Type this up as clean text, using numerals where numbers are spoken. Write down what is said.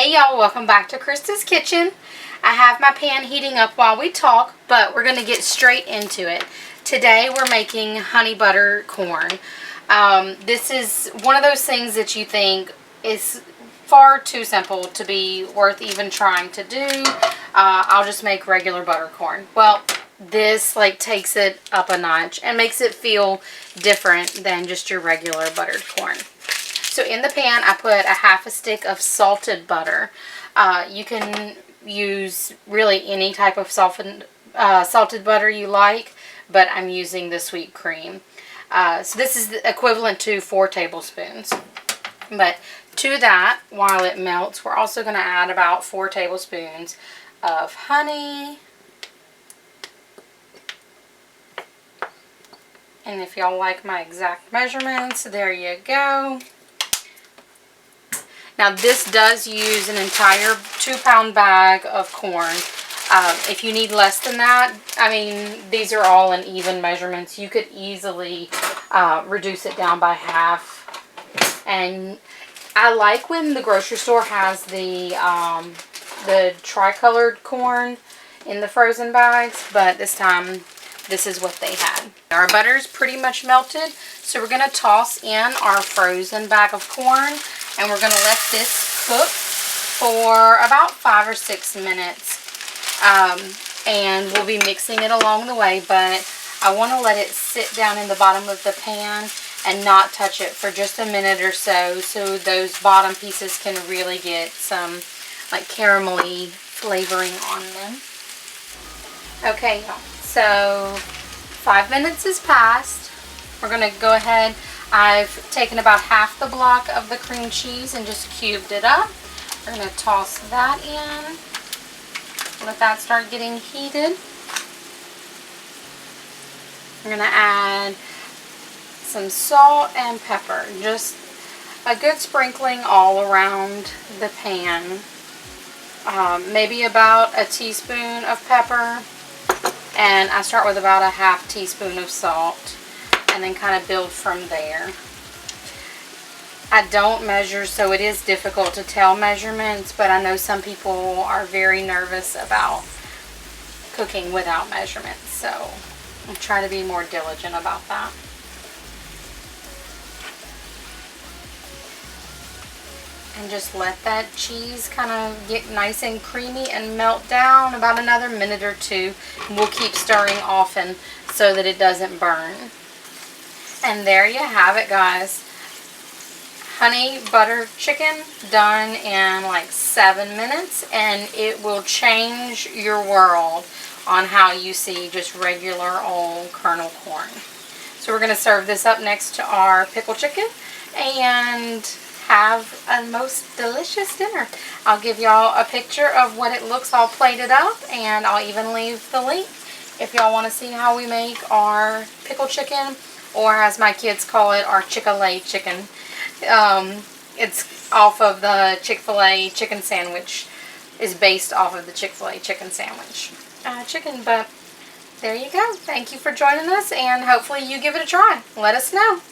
Hey y'all, welcome back to Krista's Kitchen. I have my pan heating up while we talk, but we're going to get straight into it. Today we're making honey butter corn. This is one of those things that you think is far too simple to be worth even trying to do. I'll just make regular butter corn. Well, this takes it up a notch and makes it feel different than just your regular buttered corn. So in the pan, I put a half a stick of salted butter. You can use really any type of salted butter you like, but I'm using the sweet cream. So this is equivalent to 4 tablespoons. But to that, while it melts, we're also going to add about 4 tablespoons of honey. And if y'all like my exact measurements, there you go. Now this does use an entire 2-pound bag of corn. If you need less than that, I mean, these are all in even measurements. You could easily reduce it down by half. And I like when the grocery store has the tricolored corn in the frozen bags, but this time this is what they had. Our butter is pretty much melted, so we're going to toss in our frozen bag of corn. And we're going to let this cook for about 5 or 6 minutes. And we'll be mixing it along the way, but I want to let it sit down in the bottom of the pan and not touch it for just a minute or so those bottom pieces can really get some caramelly flavoring on them. Okay, y'all. So 5 minutes has passed. We're going to go ahead. I've taken about half the block of the cream cheese and just cubed it up. We're going to toss that in. Let that start getting heated. We're going to add some salt and pepper. Just a good sprinkling all around the pan. Maybe about a teaspoon of pepper. And I start with about a half teaspoon of salt. And then kind of build from there. I don't measure, so it is difficult to tell measurements, but I know some people are very nervous about cooking without measurements, so I'll try to be more diligent about that. And just let that cheese kind of get nice and creamy and melt down about another minute or two. We'll keep stirring often so that it doesn't burn. And there you have it, guys. Honey butter chicken done in 7 minutes, and it will change your world on how you see just regular old kernel corn. So we're going to serve this up next to our pickled chicken and have a most delicious dinner. I'll give y'all a picture of what it looks all plated up, and I'll even leave the link if y'all want to see how we make our pickled chicken, or as my kids call it, our Chick-fil-A chicken. It's off of the Chick-fil-A chicken sandwich. Is based off of the Chick-fil-A chicken sandwich chicken. But there you go. Thank you for joining us, and hopefully you give it a try. Let us know.